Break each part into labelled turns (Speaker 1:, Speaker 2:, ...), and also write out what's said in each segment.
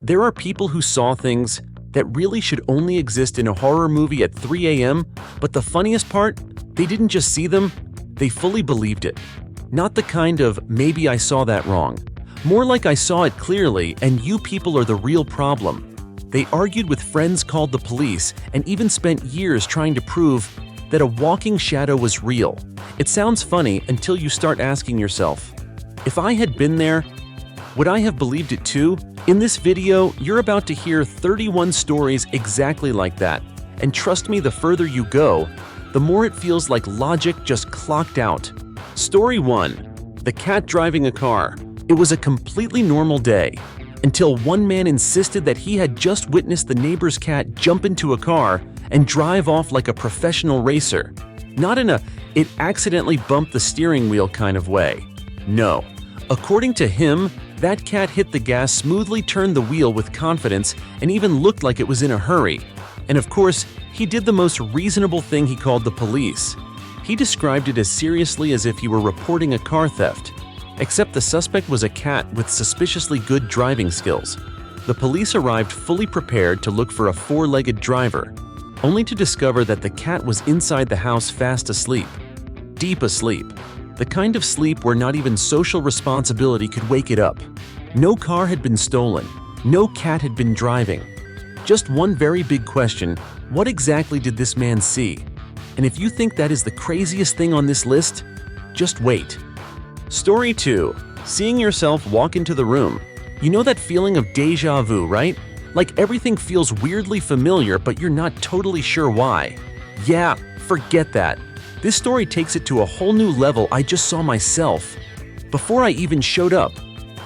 Speaker 1: There are people who saw things that really should only exist in a horror movie at 3 a.m., but the funniest part, they didn't just see them, they fully believed it. Not the kind of, maybe I saw that wrong. More like I saw it clearly and you people are the real problem. They argued with friends, called the police, and even spent years trying to prove that a walking shadow was real. It sounds funny until you start asking yourself, if I had been there, would I have believed it too? In this video, you're about to hear 31 stories exactly like that. And trust me, the further you go, the more it feels like logic just clocked out. Story 1. The cat driving a car. It was a completely normal day, until one man insisted that he had just witnessed the neighbor's cat jump into a car and drive off like a professional racer. Not in a, it accidentally bumped the steering wheel kind of way. No. According to him, that cat hit the gas, smoothly turned the wheel with confidence, and even looked like it was in a hurry. And of course, he did the most reasonable thing. He called the police. He described it as seriously as if he were reporting a car theft. Except the suspect was a cat with suspiciously good driving skills. The police arrived fully prepared to look for a four-legged driver, only to discover that the cat was inside the house fast asleep. Deep asleep. The kind of sleep where not even social responsibility could wake it up. No car had been stolen. No cat had been driving. Just one very big question: what exactly did this man see? And if you think that is the craziest thing on this list, just wait. Story 2. Seeing yourself walk into the room. You know that feeling of déjà vu, right? Like everything feels weirdly familiar, but you're not totally sure why. Yeah, forget that. This story takes it to a whole new level. I just saw myself. Before I even showed up,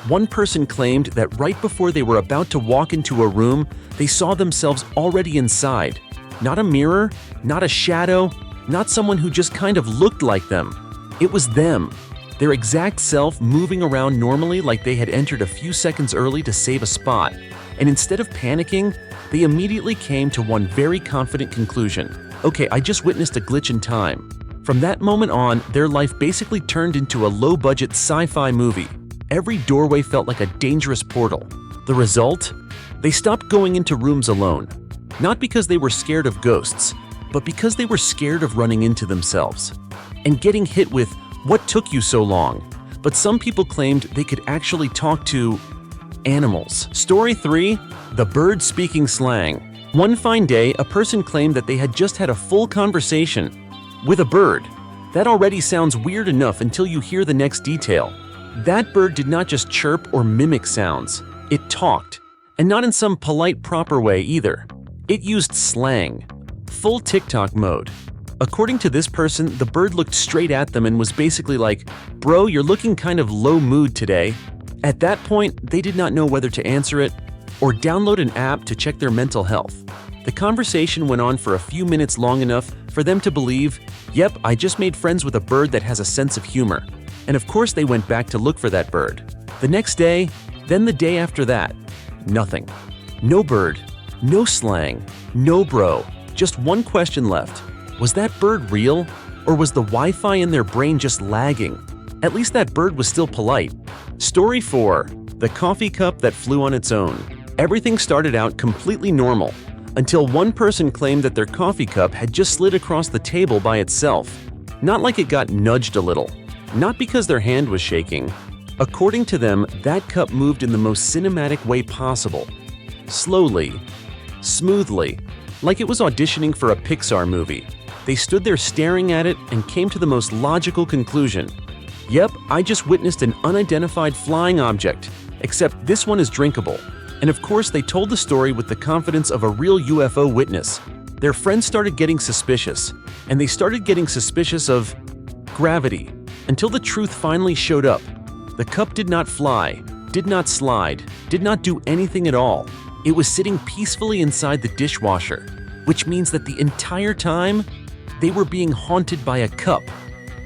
Speaker 1: one person claimed that right before they were about to walk into a room, they saw themselves already inside. Not a mirror, not a shadow, not someone who just kind of looked like them. It was them. Their exact self, moving around normally like they had entered a few seconds early to save a spot. And instead of panicking, they immediately came to one very confident conclusion. Okay, I just witnessed a glitch in time. From that moment on, their life basically turned into a low-budget sci-fi movie. Every doorway felt like a dangerous portal. The result? They stopped going into rooms alone. Not because they were scared of ghosts, but because they were scared of running into themselves. And getting hit with, "What took you so long?" But some people claimed they could actually talk to animals. Story 3. The bird speaking slang. One fine day, a person claimed that they had just had a full conversation with a bird. That already sounds weird enough until you hear the next detail. That bird did not just chirp or mimic sounds. It talked. And not in some polite, proper way either. It used slang. Full TikTok mode. According to this person, the bird looked straight at them and was basically like, "Bro, you're looking kind of low mood today." At that point, they did not know whether to answer it or download an app to check their mental health. The conversation went on for a few minutes, long enough for them to believe, "Yep, I just made friends with a bird that has a sense of humor." And of course they went back to look for that bird. The next day, then the day after that, nothing. No bird, no slang, no bro. Just one question left. Was that bird real? Or was the Wi-Fi in their brain just lagging? At least that bird was still polite. Story 4. The coffee cup that flew on its own. Everything started out completely normal, until one person claimed that their coffee cup had just slid across the table by itself. Not like it got nudged a little. Not because their hand was shaking. According to them, that cup moved in the most cinematic way possible. Slowly. Smoothly. Like it was auditioning for a Pixar movie. They stood there staring at it and came to the most logical conclusion. Yep, I just witnessed an unidentified flying object, except this one is drinkable. And of course, they told the story with the confidence of a real UFO witness. Their friends started getting suspicious, and they started getting suspicious of gravity, until the truth finally showed up. The cup did not fly, did not slide, did not do anything at all. It was sitting peacefully inside the dishwasher, which means that the entire time, they were being haunted by a cup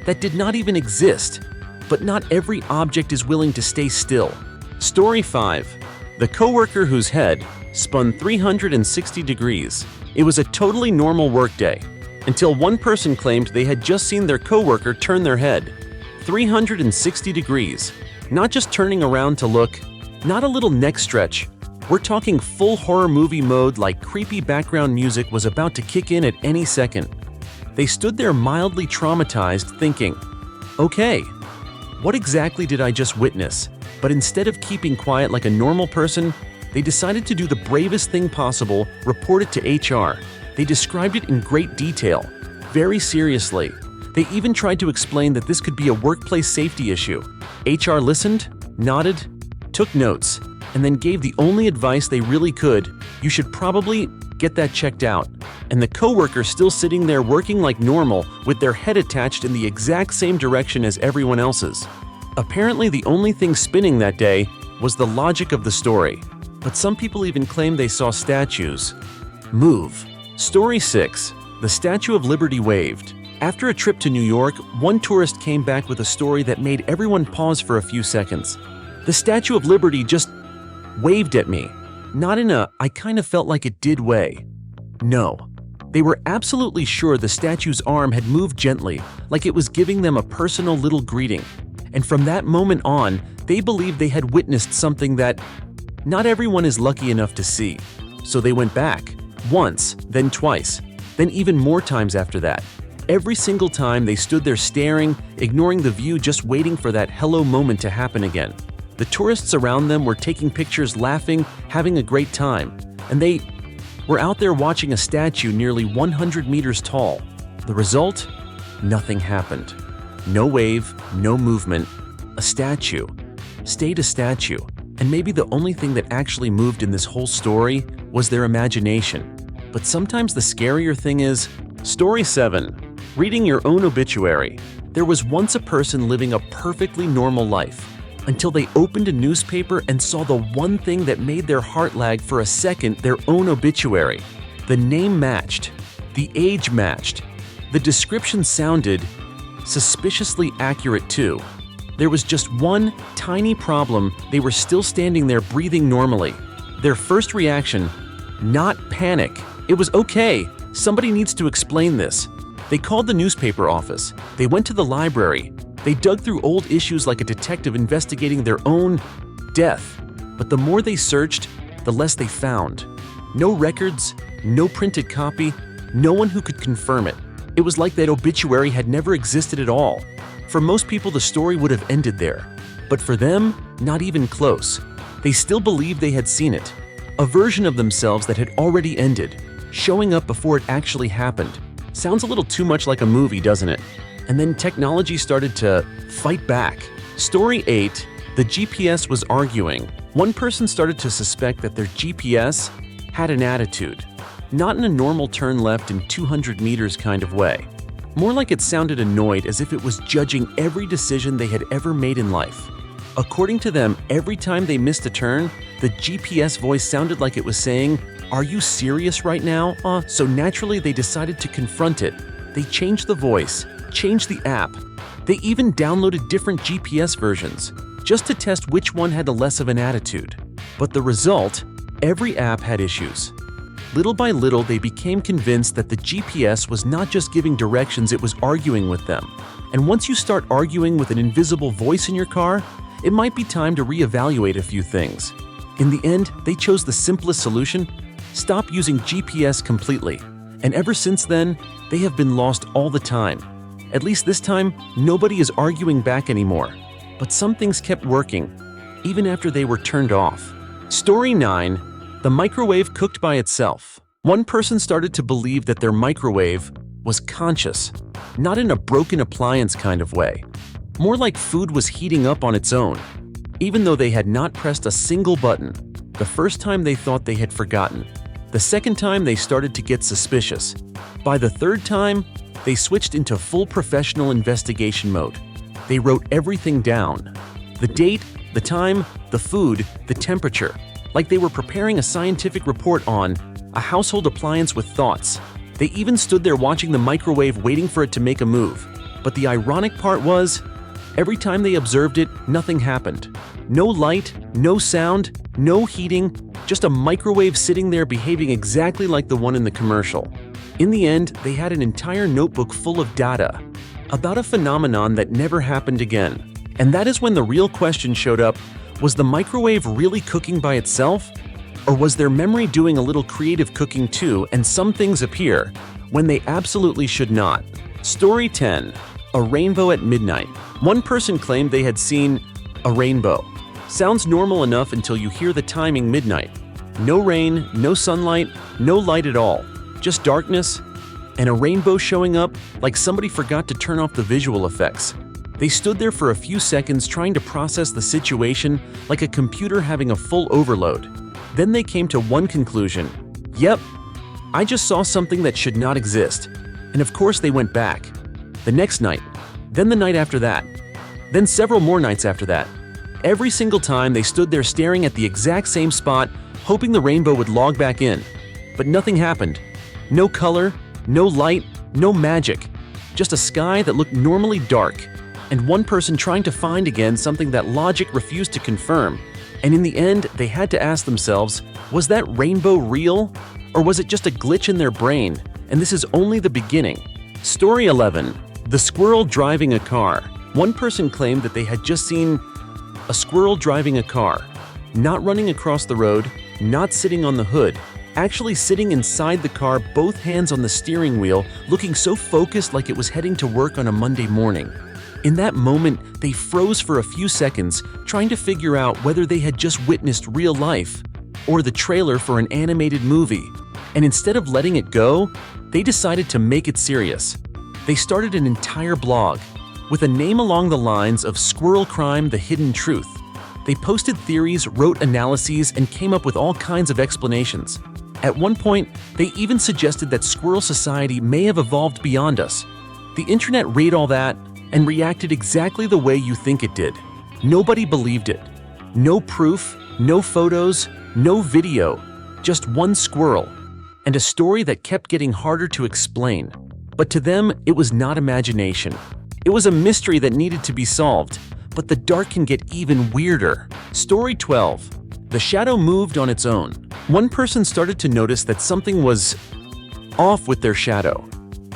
Speaker 1: that did not even exist. But not every object is willing to stay still. Story 5. The coworker whose head spun 360 degrees. It was a totally normal workday, until one person claimed they had just seen their coworker turn their head 360 degrees. Not just turning around to look, not a little neck stretch, We're talking full horror movie mode, like creepy background music was about to kick in at any second. They stood there mildly traumatized, thinking, okay, what exactly did I just witness? But instead of keeping quiet like a normal person, they decided to do the bravest thing possible, report it to HR. They described it in great detail, very seriously. They even tried to explain that this could be a workplace safety issue. HR listened, nodded, took notes, and then gave the only advice they really could: you should probably get that checked out. And the coworker still sitting there working like normal with their head attached in the exact same direction as everyone else's. Apparently the only thing spinning that day was the logic of the story. But some people even claim they saw statues move. Story 6. The Statue of Liberty waved. After a trip to New York, one tourist came back with a story that made everyone pause for a few seconds. The Statue of Liberty just waved at me. Not in a, I kind of felt like it did way. No. They were absolutely sure the statue's arm had moved gently, like it was giving them a personal little greeting. And from that moment on, they believed they had witnessed something that not everyone is lucky enough to see. So they went back. Once, then twice, then even more times after that. Every single time they stood there staring, ignoring the view, just waiting for that hello moment to happen again. The tourists around them were taking pictures, laughing, having a great time. And they were out there watching a statue nearly 100 meters tall. The result? Nothing happened. No wave, no movement. A statue stayed a statue. And maybe the only thing that actually moved in this whole story was their imagination. But sometimes the scarier thing is, Story 7. Reading your own obituary. There was once a person living a perfectly normal life, until they opened a newspaper and saw the one thing that made their heart lag for a second: their own obituary. The name matched. The age matched. The description sounded suspiciously accurate too. There was just one tiny problem: they were still standing there breathing normally. Their first reaction, not panic. It was okay. Somebody needs to explain this. They called the newspaper office. They went to the library. They dug through old issues like a detective investigating their own death. But the more they searched, the less they found. No records, no printed copy, no one who could confirm it. It was like that obituary had never existed at all. For most people, the story would have ended there. But for them, not even close. They still believed they had seen it. A version of themselves that had already ended, showing up before it actually happened. Sounds a little too much like a movie, doesn't it? And then technology started to fight back. Story 8. The GPS was arguing. One person started to suspect that their GPS had an attitude. Not in a normal turn left in 200 meters kind of way. More like it sounded annoyed, as if it was judging every decision they had ever made in life. According to them, every time they missed a turn, the GPS voice sounded like it was saying, "Are you serious right now?" So naturally they decided to confront it. They changed the voice, changed the app. They even downloaded different GPS versions, just to test which one had the less of an attitude. But the result? Every app had issues. Little by little, they became convinced that the GPS was not just giving directions, it was arguing with them. And once you start arguing with an invisible voice in your car, it might be time to reevaluate a few things. In the end, they chose the simplest solution: stop using GPS completely. And ever since then, they have been lost all the time. At least this time, nobody is arguing back anymore. But some things kept working, even after they were turned off. Story 9. The microwave cooked by itself. One person started to believe that their microwave was conscious, not in a broken appliance kind of way. More like food was heating up on its own, even though they had not pressed a single button. The first time they thought they had forgotten. The second time they started to get suspicious. By the third time, they switched into full professional investigation mode. They wrote everything down. The date, the time, the food, the temperature. Like they were preparing a scientific report on a household appliance with thoughts. They even stood there watching the microwave, waiting for it to make a move. But the ironic part was, every time they observed it, nothing happened. No light, no sound, no heating, just a microwave sitting there behaving exactly like the one in the commercial. In the end, they had an entire notebook full of data about a phenomenon that never happened again. And that is when the real question showed up: was the microwave really cooking by itself? Or was their memory doing a little creative cooking too, and some things appear when they absolutely should not? Story 10. A rainbow at midnight. One person claimed they had seen a rainbow. Sounds normal enough until you hear the timing midnight. No rain, no sunlight, no light at all. Just darkness and a rainbow showing up like somebody forgot to turn off the visual effects. They stood there for a few seconds trying to process the situation like a computer having a full overload. Then they came to one conclusion. Yep, I just saw something that should not exist. And of course they went back. The next night, then the night after that, then several more nights after that. Every single time they stood there staring at the exact same spot, hoping the rainbow would log back in. But nothing happened. No color, no light, no magic. Just a sky that looked normally dark, and one person trying to find again something that logic refused to confirm. And in the end, they had to ask themselves, was that rainbow real? Or was it just a glitch in their brain? And this is only the beginning. Story 11. The squirrel driving a car. One person claimed that they had just seen a squirrel driving a car. Not running across the road, not sitting on the hood, actually sitting inside the car, both hands on the steering wheel, looking so focused like it was heading to work on a Monday morning. In that moment, they froze for a few seconds, trying to figure out whether they had just witnessed real life or the trailer for an animated movie. And instead of letting it go, they decided to make it serious. They started an entire blog with a name along the lines of Squirrel Crime: The Hidden Truth. They posted theories, wrote analyses, and came up with all kinds of explanations. At one point, they even suggested that squirrel society may have evolved beyond us. The internet read all that and reacted exactly the way you think it did. Nobody believed it. No proof, no photos, no video, just one squirrel, and a story that kept getting harder to explain. But to them, it was not imagination. It was a mystery that needed to be solved. But the dark can get even weirder. Story 12. The shadow moved on its own. One person started to notice that something was off with their shadow.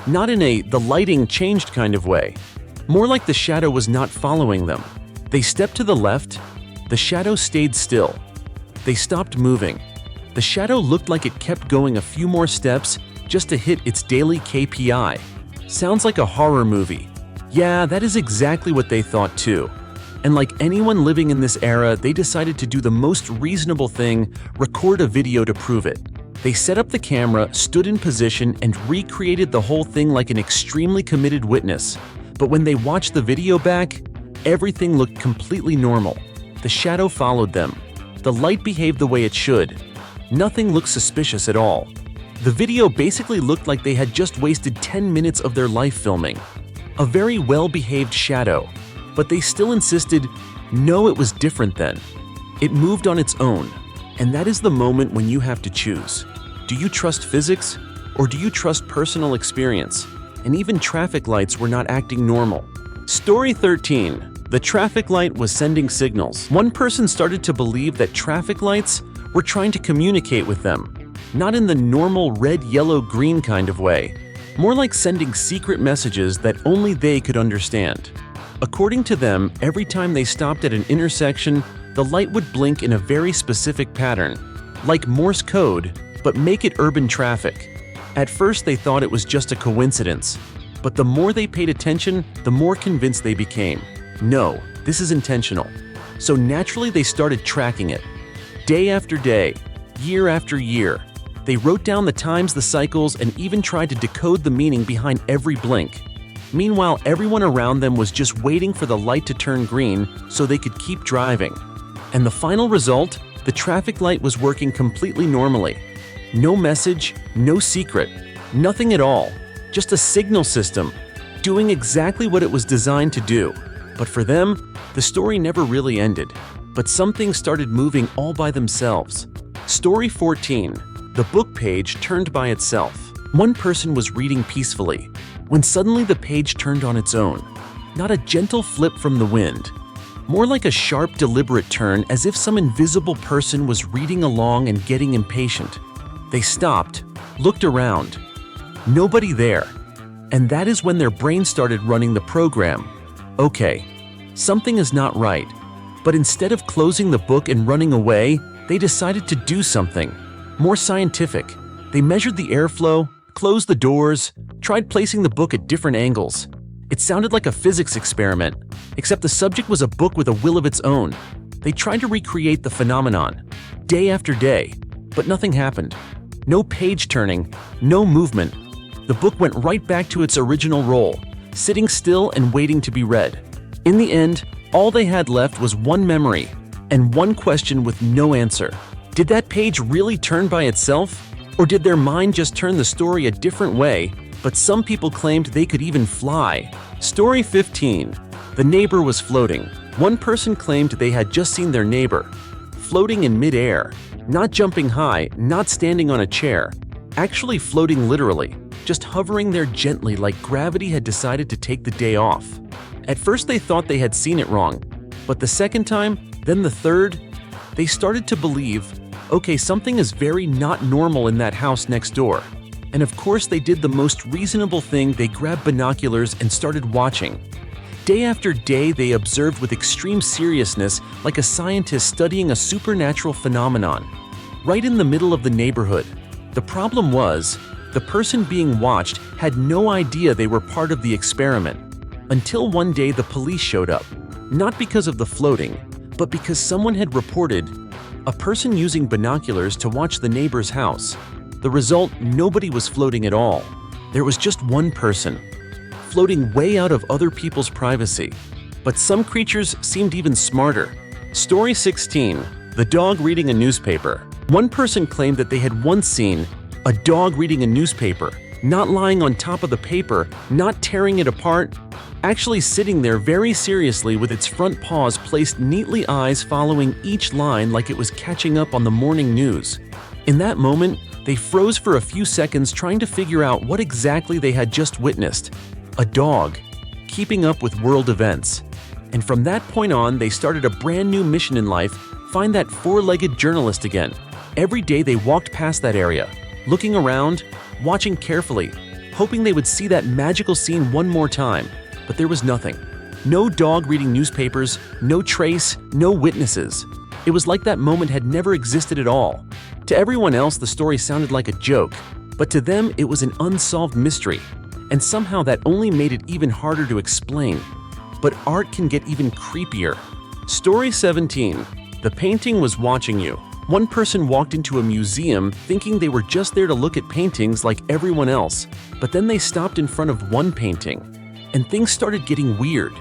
Speaker 1: Not in the lighting changed kind of way. More like the shadow was not following them. They stepped to the left. The shadow stayed still. They stopped moving. The shadow looked like it kept going a few more steps just to hit its daily KPI. Sounds like a horror movie. Yeah, that is exactly what they thought too. And like anyone living in this era, they decided to do the most reasonable thing, record a video to prove it. They set up the camera, stood in position, and recreated the whole thing like an extremely committed witness. But when they watched the video back, everything looked completely normal. The shadow followed them. The light behaved the way it should. Nothing looked suspicious at all. The video basically looked like they had just wasted 10 minutes of their life filming. A very well-behaved shadow. But they still insisted, no, it was different then. It moved on its own. And that is the moment when you have to choose. Do you trust physics, or do you trust personal experience? And even traffic lights were not acting normal. Story 13. The traffic light was sending signals. One person started to believe that traffic lights were trying to communicate with them. Not in the normal red, yellow, green kind of way. More like sending secret messages that only they could understand. According to them, every time they stopped at an intersection, the light would blink in a very specific pattern, like Morse code, but make it urban traffic. At first, they thought it was just a coincidence, but the more they paid attention, the more convinced they became. No, this is intentional. So naturally, they started tracking it. Day after day, year after year. They wrote down the times, the cycles, and even tried to decode the meaning behind every blink. Meanwhile, everyone around them was just waiting for the light to turn green so they could keep driving. And the final result? The traffic light was working completely normally. No message, no secret, nothing at all. Just a signal system, doing exactly what it was designed to do. But for them, the story never really ended. But some things started moving all by themselves. Story 14. The book page turned by itself. One person was reading peacefully, when suddenly the page turned on its own. Not a gentle flip from the wind. More like a sharp, deliberate turn, as if some invisible person was reading along and getting impatient. They stopped, looked around. Nobody there. And that is when their brain started running the program. Okay, something is not right. But instead of closing the book and running away, they decided to do something more scientific. They measured the airflow, closed the doors, tried placing the book at different angles. It sounded like a physics experiment, except the subject was a book with a will of its own. They tried to recreate the phenomenon, day after day, but nothing happened. No page turning, no movement. The book went right back to its original role, sitting still and waiting to be read. In the end, all they had left was one memory and one question with no answer. Did that page really turn by itself? Or did their mind just turn the story a different way, but some people claimed they could even fly? Story 15. The neighbor was floating. One person claimed they had just seen their neighbor floating in midair, not jumping high, not standing on a chair, actually floating literally, just hovering there gently like gravity had decided to take the day off. At first they thought they had seen it wrong, but the second time, then the third, they started to believe, okay, something is very not normal in that house next door. And of course they did the most reasonable thing, they grabbed binoculars and started watching. Day after day they observed with extreme seriousness like a scientist studying a supernatural phenomenon. Right in the middle of the neighborhood. The problem was, the person being watched had no idea they were part of the experiment. Until one day the police showed up. Not because of the floating, but because someone had reported a person using binoculars to watch the neighbor's house. The result, nobody was floating at all. There was just one person, floating way out of other people's privacy. But some creatures seemed even smarter. Story 16. The dog reading a newspaper. One person claimed that they had once seen a dog reading a newspaper, not lying on top of the paper, not tearing it apart, actually sitting there very seriously with its front paws placed neatly, eyes following each line like it was catching up on the morning news. In that moment, they froze for a few seconds trying to figure out what exactly they had just witnessed. A dog, keeping up with world events. And from that point on, they started a brand new mission in life, find that four-legged journalist again. Every day they walked past that area, looking around, watching carefully, hoping they would see that magical scene one more time. But there was nothing. No dog reading newspapers, no trace, no witnesses. It was like that moment had never existed at all. To everyone else, the story sounded like a joke, but to them, it was an unsolved mystery. And somehow that only made it even harder to explain. But art can get even creepier. Story 17. The painting was watching you. One person walked into a museum thinking they were just there to look at paintings like everyone else, but then they stopped in front of one painting. And things started getting weird.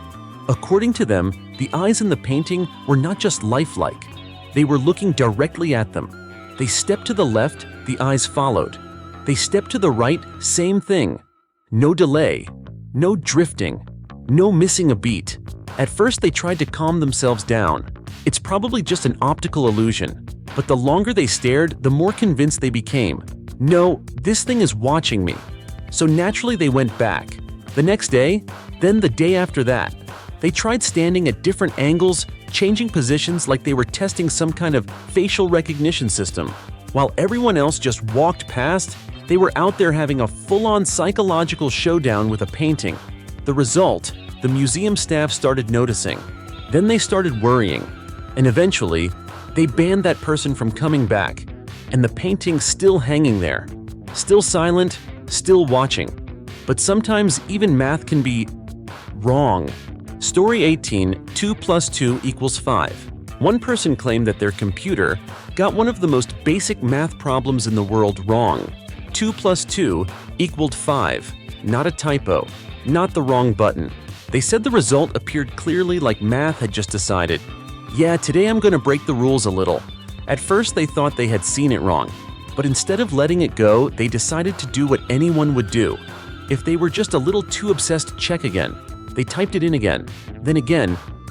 Speaker 1: According to them, the eyes in the painting were not just lifelike. They were looking directly at them. They stepped to the left, the eyes followed. They stepped to the right, same thing. No delay, no drifting, no missing a beat. At first they tried to calm themselves down. It's probably just an optical illusion. But the longer they stared, the more convinced they became. No, this thing is watching me. So naturally they went back. The next day, then the day after that, they tried standing at different angles, changing positions like they were testing some kind of facial recognition system. While everyone else just walked past, they were out there having a full-on psychological showdown with a painting. The result, the museum staff started noticing. Then they started worrying. And eventually, they banned that person from coming back. And the painting still hanging there. Still silent, still watching. But sometimes even math can be wrong. Story 18, 2 plus 2 equals 5. One person claimed that their computer got one of the most basic math problems in the world wrong. 2 plus 2 equaled 5. Not a typo, not the wrong button. They said the result appeared clearly like math had just decided, yeah, today I'm going to break the rules a little. At first they thought they had seen it wrong, but instead of letting it go, they decided to do what anyone would do. If they were just a little too obsessed to check again, they typed it in again,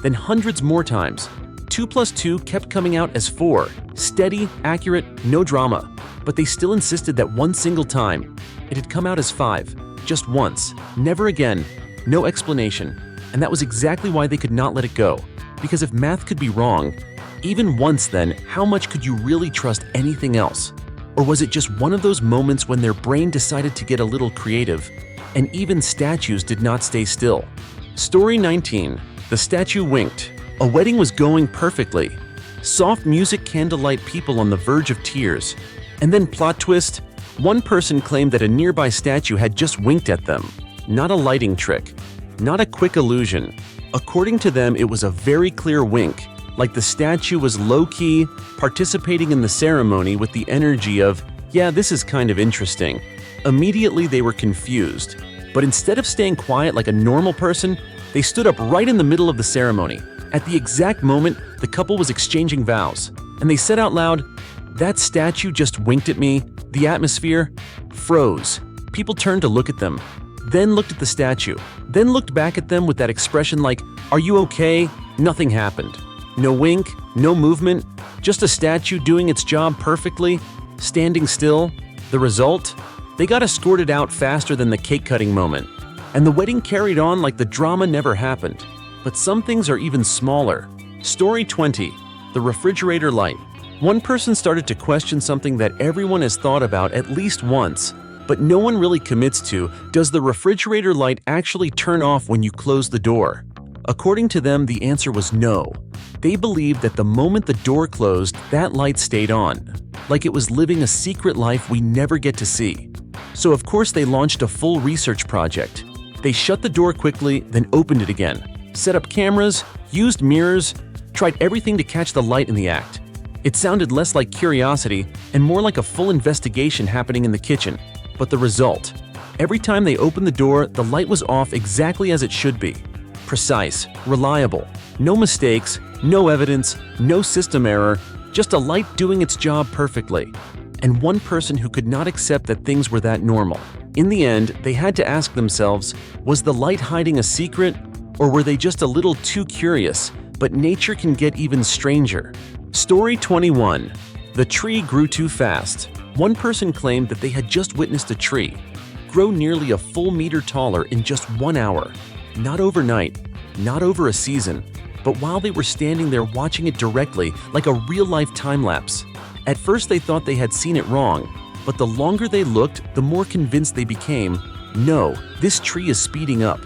Speaker 1: then hundreds more times. 2 plus 2 kept coming out as 4, steady, accurate, no drama. But they still insisted that one single time, it had come out as 5, just once, never again, no explanation. And that was exactly why they could not let it go. Because if math could be wrong, even once then, how much could you really trust anything else? Or was it just one of those moments when their brain decided to get a little creative, and even statues did not stay still? Story 19. The statue winked. A wedding was going perfectly. Soft music candlelight people on the verge of tears. And then plot twist, one person claimed that a nearby statue had just winked at them. Not a lighting trick, not a quick illusion. According to them, it was a very clear wink, like the statue was low-key, participating in the ceremony with the energy of, yeah, this is kind of interesting. Immediately they were confused, but instead of staying quiet like a normal person, they stood up right in the middle of the ceremony. At the exact moment, the couple was exchanging vows, and they said out loud, "That statue just winked at me." The atmosphere froze. People turned to look at them, then looked at the statue, then looked back at them with that expression like, "Are you okay?" Nothing happened. No wink, no movement, just a statue doing its job perfectly, standing still. The result? They got escorted out faster than the cake-cutting moment, and the wedding carried on like the drama never happened. But some things are even smaller. Story 20. The refrigerator light. One person started to question something that everyone has thought about at least once, but no one really commits to. Does the refrigerator light actually turn off when you close the door? According to them, the answer was no. They believed that the moment the door closed, that light stayed on, like it was living a secret life we never get to see. So of course they launched a full research project. They shut the door quickly, then opened it again, set up cameras, used mirrors, tried everything to catch the light in the act. It sounded less like curiosity and more like a full investigation happening in the kitchen. But the result? Every time they opened the door, the light was off exactly as it should be. Precise, reliable, no mistakes, no evidence, no system error, just a light doing its job perfectly. And one person who could not accept that things were that normal. In the end, they had to ask themselves, was the light hiding a secret, or were they just a little too curious? But nature can get even stranger. Story 21. The tree grew too fast. One person claimed that they had just witnessed a tree grow nearly a full meter taller in just 1 hour. Not overnight, not over a season, but while they were standing there watching it directly like a real-life time-lapse. At first they thought they had seen it wrong, but the longer they looked, the more convinced they became, no, this tree is speeding up.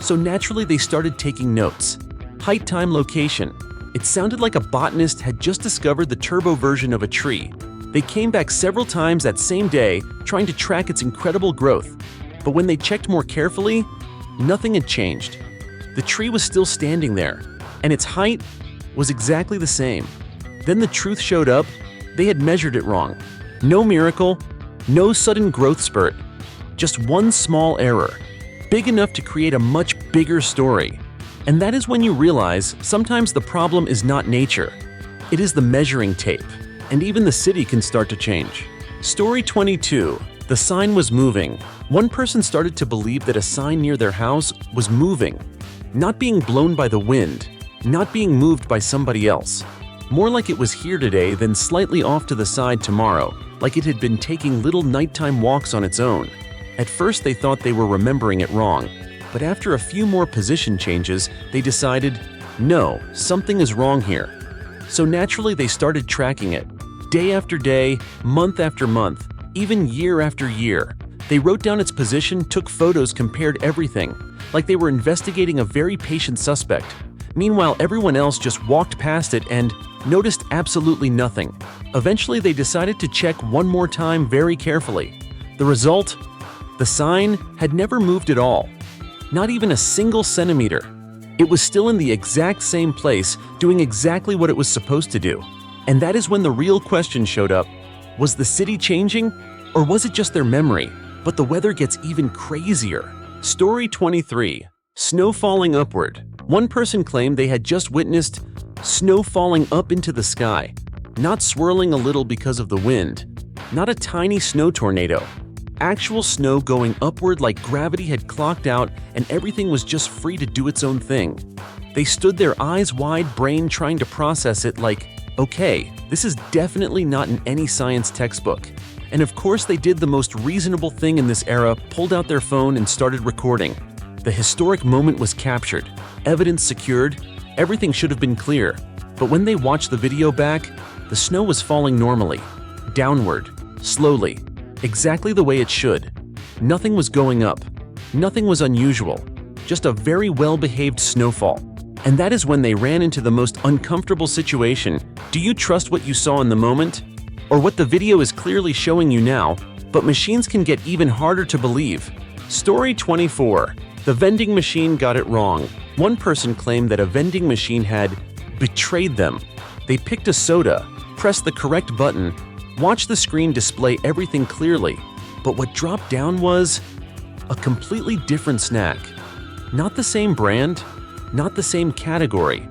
Speaker 1: So naturally they started taking notes. Height, time, location. It sounded like a botanist had just discovered the turbo version of a tree. They came back several times that same day, trying to track its incredible growth. But when they checked more carefully, nothing had changed. The tree was still standing there, and its height was exactly the same. Then the truth showed up. They had measured it wrong. No miracle, no sudden growth spurt, just one small error, big enough to create a much bigger story. And that is when you realize sometimes the problem is not nature. It is the measuring tape, and even the city can start to change. Story 22. The sign was moving. One person started to believe that a sign near their house was moving, not being blown by the wind, not being moved by somebody else. More like it was here today than slightly off to the side tomorrow, like it had been taking little nighttime walks on its own. At first they thought they were remembering it wrong, but after a few more position changes, they decided, no, something is wrong here. So naturally they started tracking it. Day after day, month after month, even year after year. They wrote down its position, took photos, compared everything, like they were investigating a very patient suspect. Meanwhile, everyone else just walked past it and noticed absolutely nothing. Eventually, they decided to check one more time very carefully. The result? The sign had never moved at all. Not even a single centimeter. It was still in the exact same place, doing exactly what it was supposed to do. And that is when the real question showed up. Was the city changing, or was it just their memory? But the weather gets even crazier. Story 23. Snow falling upward. One person claimed they had just witnessed snow falling up into the sky, not swirling a little because of the wind, not a tiny snow tornado. Actual snow going upward like gravity had clocked out and everything was just free to do its own thing. They stood there eyes wide, brain trying to process it like, okay, this is definitely not in any science textbook. And of course they did the most reasonable thing in this era, pulled out their phone and started recording. The historic moment was captured, evidence secured, everything should have been clear. But when they watched the video back, the snow was falling normally, downward, slowly, exactly the way it should. Nothing was going up, nothing was unusual, just a very well-behaved snowfall. And that is when they ran into the most uncomfortable situation. Do you trust what you saw in the moment? Or what the video is clearly showing you now, but machines can get even harder to believe? Story 24. The vending machine got it wrong. One person claimed that a vending machine had betrayed them. They picked a soda, pressed the correct button, watched the screen display everything clearly, but what dropped down was a completely different snack. Not the same brand, not the same category,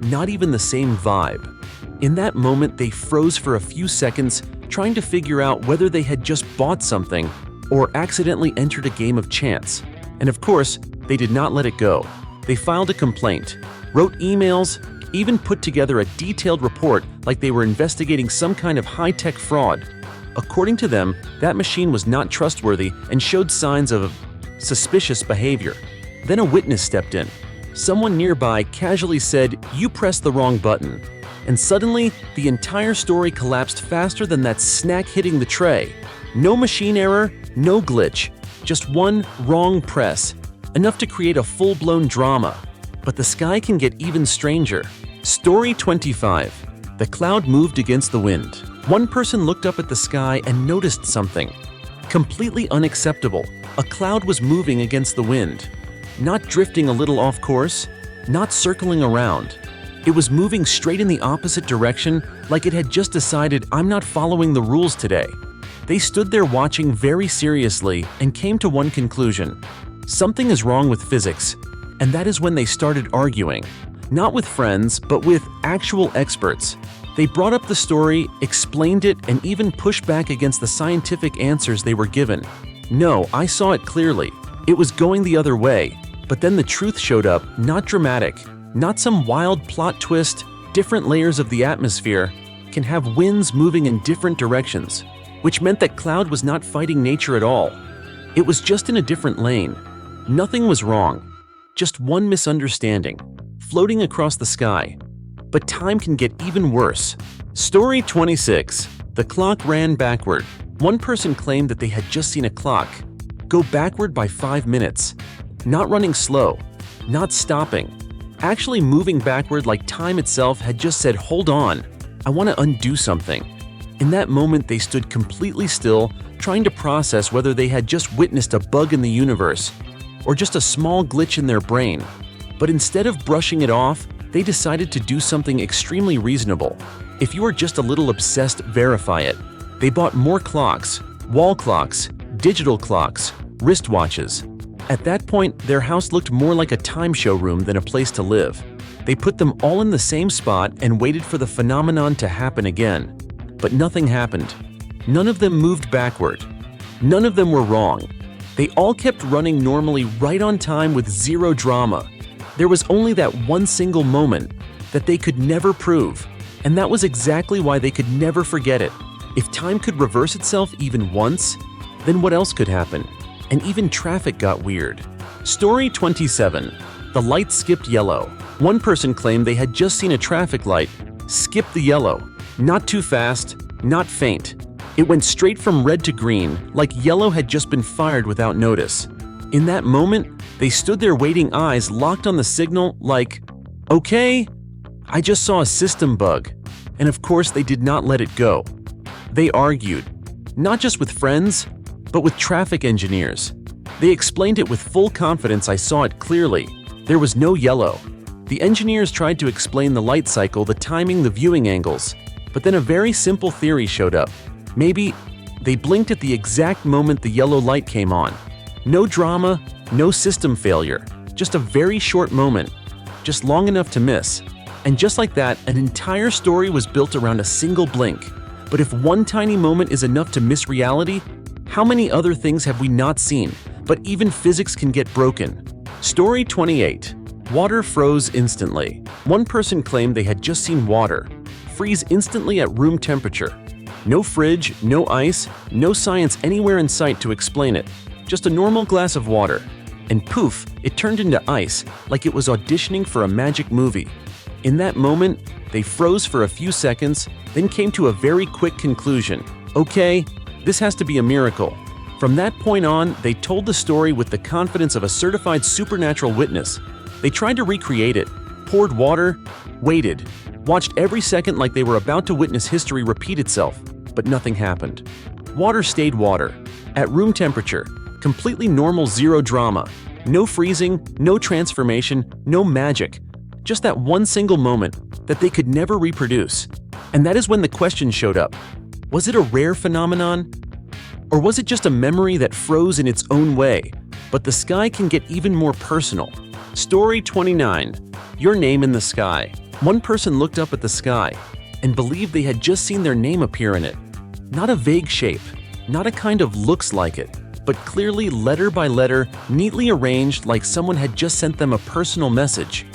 Speaker 1: not even the same vibe. In that moment, they froze for a few seconds, trying to figure out whether they had just bought something or accidentally entered a game of chance. And of course, they did not let it go. They filed a complaint, wrote emails, even put together a detailed report like they were investigating some kind of high-tech fraud. According to them, that machine was not trustworthy and showed signs of suspicious behavior. Then a witness stepped in. Someone nearby casually said, "You pressed the wrong button." And suddenly, the entire story collapsed faster than that snack hitting the tray. No machine error, no glitch, just one wrong press, enough to create a full-blown drama. But the sky can get even stranger. Story 25. The cloud moved against the wind. One person looked up at the sky and noticed something completely unacceptable. A cloud was moving against the wind. Not drifting a little off course, not circling around. It was moving straight in the opposite direction, like it had just decided, "I'm not following the rules today." They stood there watching very seriously and came to one conclusion. Something is wrong with physics. And that is when they started arguing. Not with friends, but with actual experts. They brought up the story, explained it, and even pushed back against the scientific answers they were given. "No, I saw it clearly. It was going the other way." But then the truth showed up, not dramatic, not some wild plot twist. Different layers of the atmosphere can have winds moving in different directions, which meant that cloud was not fighting nature at all. It was just in a different lane. Nothing was wrong. Just one misunderstanding, floating across the sky. But time can get even worse. Story 26. The clock ran backward. One person claimed that they had just seen a clock go backward by 5 minutes. Not running slow, not stopping, actually moving backward like time itself had just said, "Hold on, I want to undo something." In that moment, they stood completely still, trying to process whether they had just witnessed a bug in the universe or just a small glitch in their brain. But instead of brushing it off, they decided to do something extremely reasonable. If you are just a little obsessed, verify it. They bought more clocks, wall clocks, digital clocks, wristwatches. At that point, their house looked more like a time showroom than a place to live. They put them all in the same spot and waited for the phenomenon to happen again. But nothing happened. None of them moved backward. None of them were wrong. They all kept running normally right on time with zero drama. There was only that one single moment that they could never prove, and that was exactly why they could never forget it. If time could reverse itself even once, then what else could happen? And even traffic got weird. Story 27. The light skipped yellow. One person claimed they had just seen a traffic light skip the yellow. Not too fast, not faint. It went straight from red to green, like yellow had just been fired without notice. In that moment, they stood there waiting, eyes locked on the signal like, "Okay, I just saw a system bug." And of course, they did not let it go. They argued, not just with friends, but with traffic engineers. They explained it with full confidence. "I saw it clearly. There was no yellow." The engineers tried to explain the light cycle, the timing, the viewing angles. But then a very simple theory showed up. Maybe they blinked at the exact moment the yellow light came on. No drama, no system failure. Just a very short moment. Just long enough to miss. And just like that, an entire story was built around a single blink. But if one tiny moment is enough to miss reality, how many other things have we not seen? But even physics can get broken. Story 28. Water froze instantly. One person claimed they had just seen water freeze instantly at room temperature. No fridge, no ice, no science anywhere in sight to explain it. Just a normal glass of water. And poof, it turned into ice, like it was auditioning for a magic movie. In that moment, they froze for a few seconds, then came to a very quick conclusion. "Okay, this has to be a miracle." From that point on, they told the story with the confidence of a certified supernatural witness. They tried to recreate it, poured water, waited, watched every second like they were about to witness history repeat itself, but nothing happened. Water stayed water, at room temperature, completely normal, zero drama, no freezing, no transformation, no magic, just that one single moment that they could never reproduce. And that is when the question showed up. Was it a rare phenomenon? Or was it just a memory that froze in its own way? But the sky can get even more personal. Story 29. Your name in the sky. One person looked up at the sky and believed they had just seen their name appear in it. Not a vague shape, not a kind of looks like it, but clearly letter by letter, neatly arranged like someone had just sent them a personal message.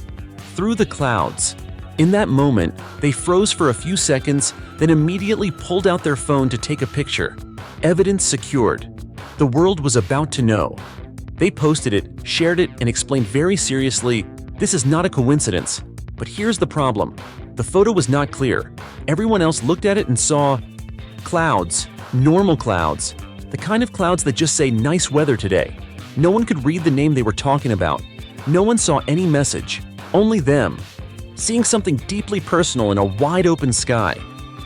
Speaker 1: Through the clouds. In that moment, they froze for a few seconds, then immediately pulled out their phone to take a picture. Evidence secured. The world was about to know. They posted it, shared it, and explained very seriously, "This is not a coincidence." But here's the problem. The photo was not clear. Everyone else looked at it and saw clouds, normal clouds, the kind of clouds that just say nice weather today. No one could read the name they were talking about. No one saw any message, only them, seeing something deeply personal in a wide open sky.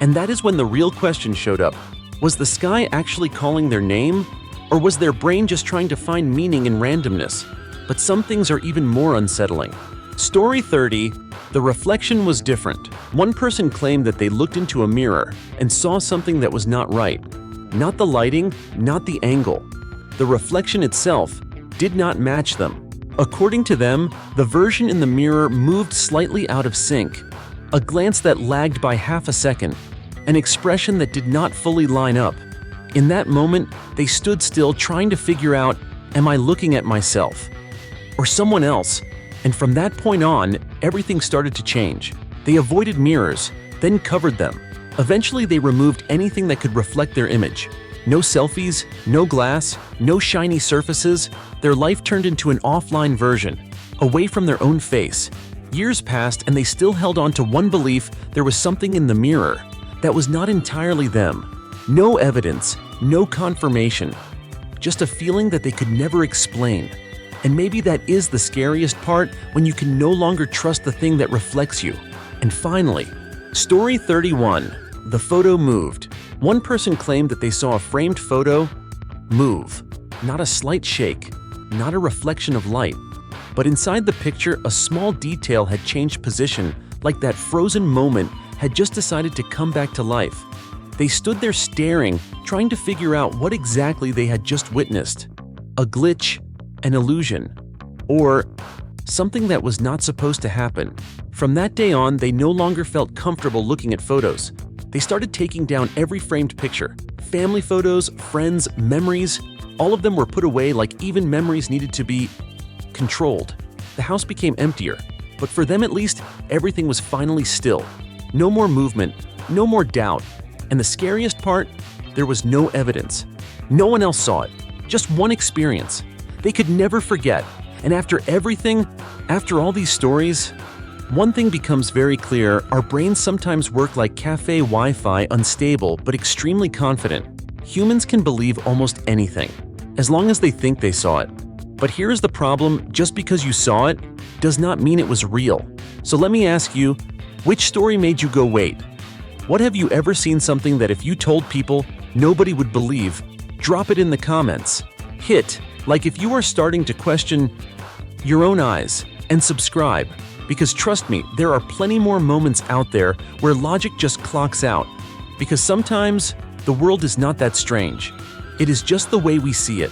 Speaker 1: And that is when the real question showed up. Was the sky actually calling their name? Or was their brain just trying to find meaning in randomness? But some things are even more unsettling. Story 30. The reflection was different. One person claimed that they looked into a mirror and saw something that was not right. Not the lighting, not the angle. The reflection itself did not match them. According to them, the version in the mirror moved slightly out of sync. A glance that lagged by half a second. An expression that did not fully line up. In that moment, they stood still trying to figure out, am I looking at myself? Or someone else? And from that point on, everything started to change. They avoided mirrors, then covered them. Eventually, they removed anything that could reflect their image. No selfies, no glass, no shiny surfaces. Their life turned into an offline version, away from their own face. Years passed and they still held on to one belief: there was something in the mirror that was not entirely them. No evidence, no confirmation, just a feeling that they could never explain. And maybe that is the scariest part, when you can no longer trust the thing that reflects you. And finally, Story 31. The photo moved. One person claimed that they saw a framed photo move. Not a slight shake, not a reflection of light. But inside the picture, a small detail had changed position, like that frozen moment had just decided to come back to life. They stood there staring, trying to figure out what exactly they had just witnessed. A glitch, an illusion, or something that was not supposed to happen. From that day on, they no longer felt comfortable looking at photos. They started taking down every framed picture. Family photos, friends, memories, all of them were put away, like even memories needed to be controlled. The house became emptier, but for them at least, everything was finally still. No more movement, no more doubt. And the scariest part, there was no evidence. No one else saw it, just one experience. They could never forget. And after everything, after all these stories, one thing becomes very clear: our brains sometimes work like cafe Wi-Fi, unstable but extremely confident. Humans can believe almost anything, as long as they think they saw it. But here's the problem: just because you saw it does not mean it was real. So let me ask you, which story made you go, wait? What have you ever seen something that if you told people, nobody would believe? Drop it in the comments. Hit like if you are starting to question your own eyes, and subscribe, because trust me, there are plenty more moments out there where logic just clocks out. Because sometimes the world is not that strange. It is just the way we see it.